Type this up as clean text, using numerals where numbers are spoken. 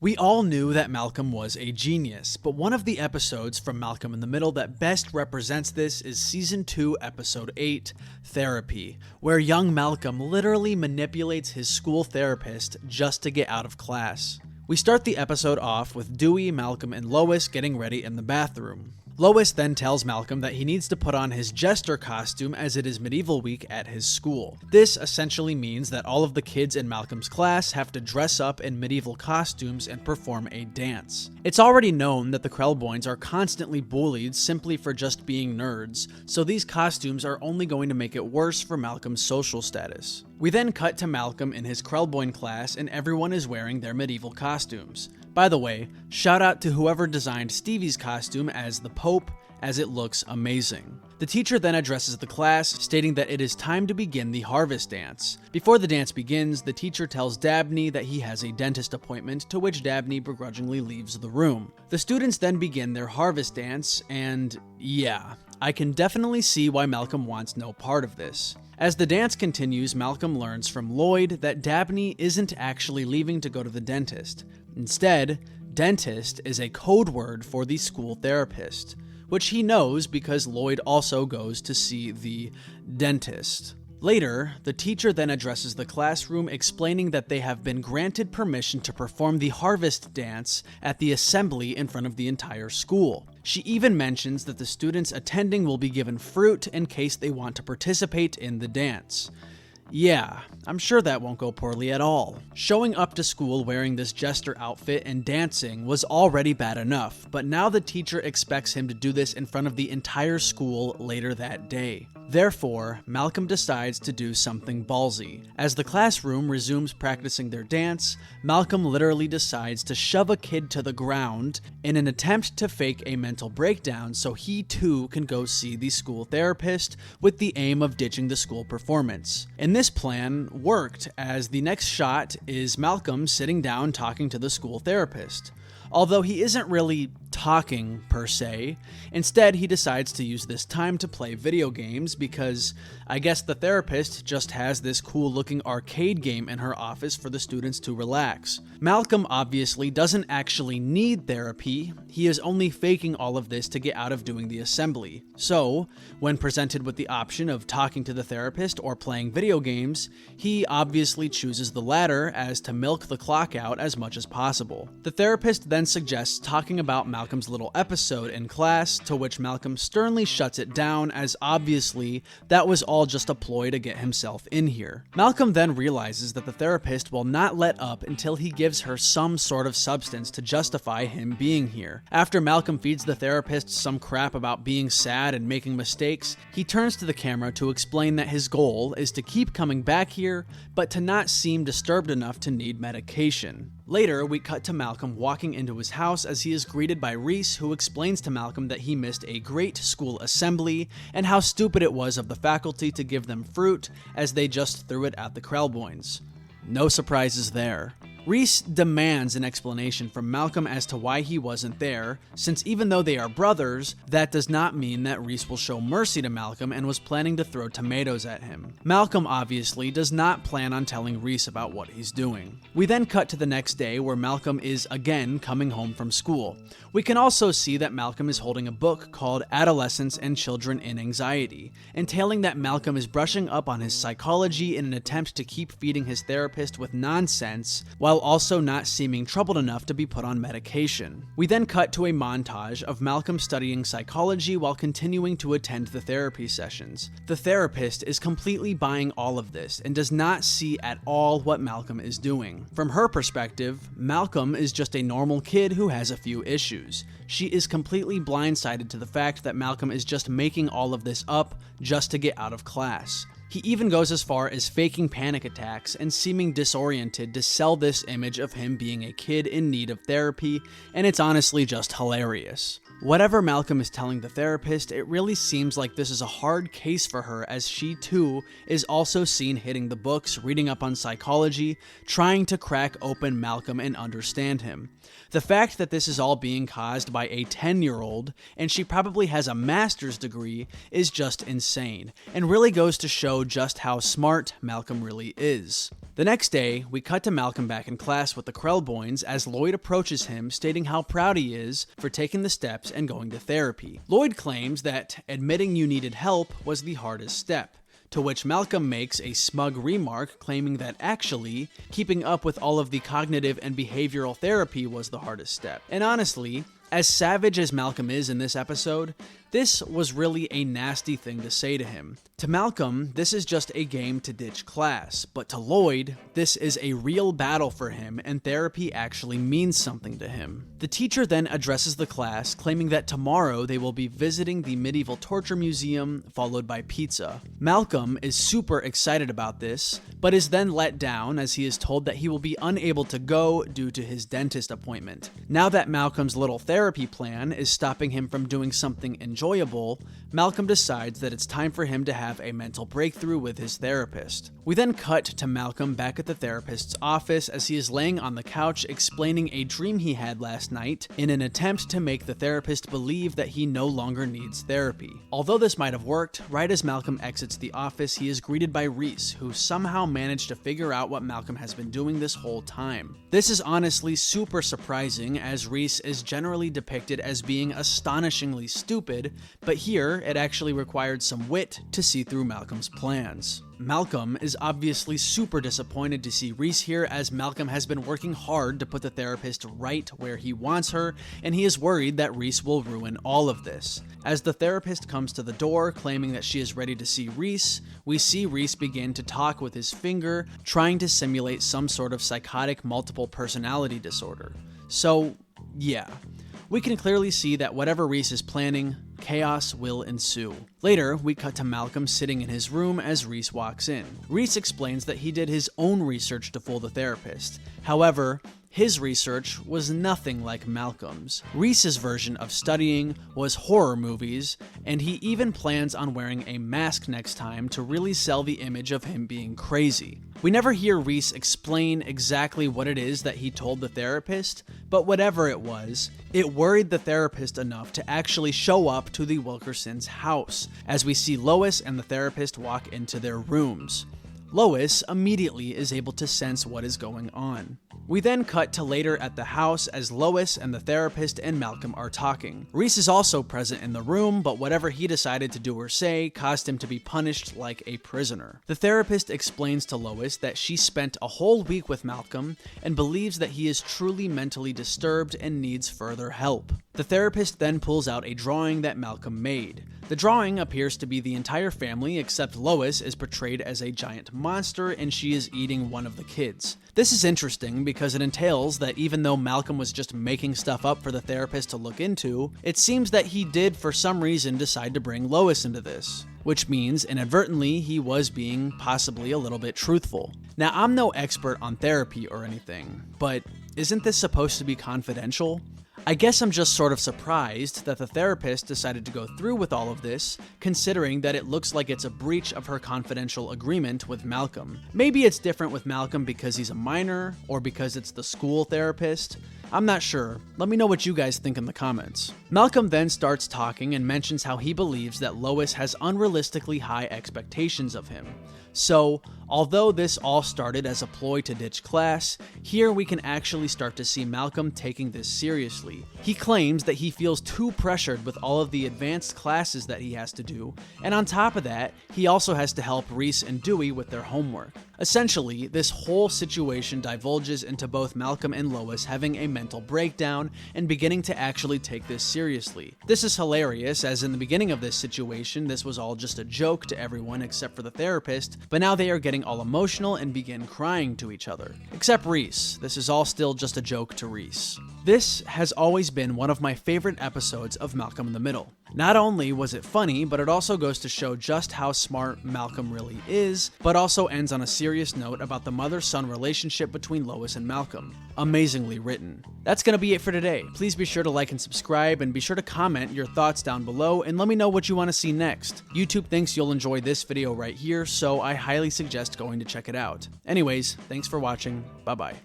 We all knew that Malcolm was a genius, but one of the episodes from Malcolm in the Middle that best represents this is Season 2, Episode 8, Therapy, where young Malcolm literally manipulates his school therapist just to get out of class. We start the episode off with Dewey, Malcolm, and Lois getting ready in the bathroom. Lois then tells Malcolm that he needs to put on his jester costume as it is medieval week at his school. This essentially means that all of the kids in Malcolm's class have to dress up in medieval costumes and perform a dance. It's already known that the Krellboynes are constantly bullied simply for just being nerds, so these costumes are only going to make it worse for Malcolm's social status. We then cut to Malcolm in his Krellboyne class and everyone is wearing their medieval costumes. By the way, shout out to whoever designed Stevie's costume as the Pope, as it looks amazing. The teacher then addresses the class, stating that it is time to begin the harvest dance. Before the dance begins, the teacher tells Dabney that he has a dentist appointment, to which Dabney begrudgingly leaves the room. The students then begin their harvest dance, and yeah, I can definitely see why Malcolm wants no part of this. As the dance continues, Malcolm learns from Lloyd that Dabney isn't actually leaving to go to the dentist. Instead, dentist is a code word for the school therapist, which he knows because Lloyd also goes to see the dentist. Later, the teacher then addresses the classroom, explaining that they have been granted permission to perform the harvest dance at the assembly in front of the entire school. She even mentions that the students attending will be given fruit in case they want to participate in the dance. Yeah, I'm sure that won't go poorly at all. Showing up to school wearing this jester outfit and dancing was already bad enough, but now the teacher expects him to do this in front of the entire school later that day. Therefore, Malcolm decides to do something ballsy. As the classroom resumes practicing their dance, Malcolm literally decides to shove a kid to the ground in an attempt to fake a mental breakdown so he too can go see the school therapist with the aim of ditching the school performance. And this plan worked, as the next shot is Malcolm sitting down talking to the school therapist. Although he isn't really talking per se, instead he decides to use this time to play video games because I guess the therapist just has this cool looking arcade game in her office for the students to relax. Malcolm obviously doesn't actually need therapy, he is only faking all of this to get out of doing the assembly. So, when presented with the option of talking to the therapist or playing video games, he obviously chooses the latter as to milk the clock out as much as possible. The therapist then suggests talking about Malcolm's little episode in class, to which Malcolm sternly shuts it down, as obviously that was all just a ploy to get himself in here. Malcolm then realizes that the therapist will not let up until he gives her some sort of substance to justify him being here. After Malcolm feeds the therapist some crap about being sad and making mistakes, he turns to the camera to explain that his goal is to keep coming back here, but to not seem disturbed enough to need medication. Later, we cut to Malcolm walking into his house as he is greeted by Reese, who explains to Malcolm that he missed a great school assembly and how stupid it was of the faculty to give them fruit as they just threw it at the Krellboynes. No surprises there. Reese demands an explanation from Malcolm as to why he wasn't there, since even though they are brothers, that does not mean that Reese will show mercy to Malcolm and was planning to throw tomatoes at him. Malcolm obviously does not plan on telling Reese about what he's doing. We then cut to the next day where Malcolm is again coming home from school. We can also see that Malcolm is holding a book called Adolescents and Children in Anxiety, entailing that Malcolm is brushing up on his psychology in an attempt to keep feeding his therapist with nonsense, while also not seeming troubled enough to be put on medication. We then cut to a montage of Malcolm studying psychology while continuing to attend the therapy sessions. The therapist is completely buying all of this and does not see at all what Malcolm is doing. From her perspective, Malcolm is just a normal kid who has a few issues. She is completely blindsided to the fact that Malcolm is just making all of this up just to get out of class. He even goes as far as faking panic attacks and seeming disoriented to sell this image of him being a kid in need of therapy, and it's honestly just hilarious. Whatever Malcolm is telling the therapist, it really seems like this is a hard case for her, as she too is also seen hitting the books, reading up on psychology, trying to crack open Malcolm and understand him. The fact that this is all being caused by a 10-year-old, and she probably has a master's degree, is just insane, and really goes to show show just how smart Malcolm really is. The next day, we cut to Malcolm back in class with the Krellboynes as Lloyd approaches him, stating how proud he is for taking the steps and going to therapy. Lloyd claims that admitting you needed help was the hardest step, to which Malcolm makes a smug remark claiming that actually, keeping up with all of the cognitive and behavioral therapy was the hardest step. And honestly, as savage as Malcolm is in this episode, this was really a nasty thing to say to him. To Malcolm, this is just a game to ditch class, but to Lloyd, this is a real battle for him, and therapy actually means something to him. The teacher then addresses the class, claiming that tomorrow they will be visiting the Medieval Torture Museum, followed by pizza. Malcolm is super excited about this, but is then let down as he is told that he will be unable to go due to his dentist appointment. Now that Malcolm's little therapy plan is stopping him from doing something enjoyable, Malcolm decides that it's time for him to have a mental breakthrough with his therapist. We then cut to Malcolm back at the therapist's office as he is laying on the couch explaining a dream he had last night in an attempt to make the therapist believe that he no longer needs therapy. Although this might have worked, right as Malcolm exits the office, he is greeted by Reese, who somehow managed to figure out what Malcolm has been doing this whole time. This is honestly super surprising, as Reese is generally depicted as being astonishingly stupid, but here it actually required some wit to see through Malcolm's plans. Malcolm is obviously super disappointed to see Reese here, as Malcolm has been working hard to put the therapist right where he wants her, and he is worried that Reese will ruin all of this. As the therapist comes to the door claiming that she is ready to see Reese, we see Reese begin to talk with his finger, trying to simulate some sort of psychotic multiple personality disorder. So, yeah. We can clearly see that whatever Reese is planning, chaos will ensue. Later, we cut to Malcolm sitting in his room as Reese walks in. Reese explains that he did his own research to fool the therapist. However, his research was nothing like Malcolm's. Reese's version of studying was horror movies, and he even plans on wearing a mask next time to really sell the image of him being crazy. We never hear Reese explain exactly what it is that he told the therapist, but whatever it was, it worried the therapist enough to actually show up to the Wilkersons' house, as we see Lois and the therapist walk into their rooms. Lois immediately is able to sense what is going on. We then cut to later at the house as Lois and the therapist and Malcolm are talking. Reese is also present in the room, but whatever he decided to do or say caused him to be punished like a prisoner. The therapist explains to Lois that she spent a whole week with Malcolm and believes that he is truly mentally disturbed and needs further help. The therapist then pulls out a drawing that Malcolm made. The drawing appears to be the entire family, except Lois is portrayed as a giant monster and she is eating one of the kids. This is interesting because it entails that even though Malcolm was just making stuff up for the therapist to look into, it seems that he did for some reason decide to bring Lois into this, which means inadvertently he was being possibly a little bit truthful. Now, I'm no expert on therapy or anything, but isn't this supposed to be confidential? I guess I'm just sort of surprised that the therapist decided to go through with all of this, considering that it looks like it's a breach of her confidential agreement with Malcolm. Maybe it's different with Malcolm because he's a minor, or because it's the school therapist. I'm not sure. Let me know what you guys think in the comments. Malcolm then starts talking and mentions how he believes that Lois has unrealistically high expectations of him. So, although this all started as a ploy to ditch class, here we can actually start to see Malcolm taking this seriously. He claims that he feels too pressured with all of the advanced classes that he has to do, and on top of that, he also has to help Reese and Dewey with their homework. Essentially, this whole situation divulges into both Malcolm and Lois having a mental breakdown and beginning to actually take this seriously. This is hilarious, as in the beginning of this situation, this was all just a joke to everyone except for the therapist, but now they are getting all emotional and begin crying to each other. Except Reese. This is all still just a joke to Reese. This has always been one of my favorite episodes of Malcolm in the Middle. Not only was it funny, but it also goes to show just how smart Malcolm really is, but also ends on a serious note about the mother-son relationship between Lois and Malcolm. Amazingly written. That's gonna be it for today. Please be sure to like and subscribe, and be sure to comment your thoughts down below, and let me know what you want to see next. YouTube thinks you'll enjoy this video right here, so I highly suggest going to check it out. Anyways, thanks for watching. Bye-bye.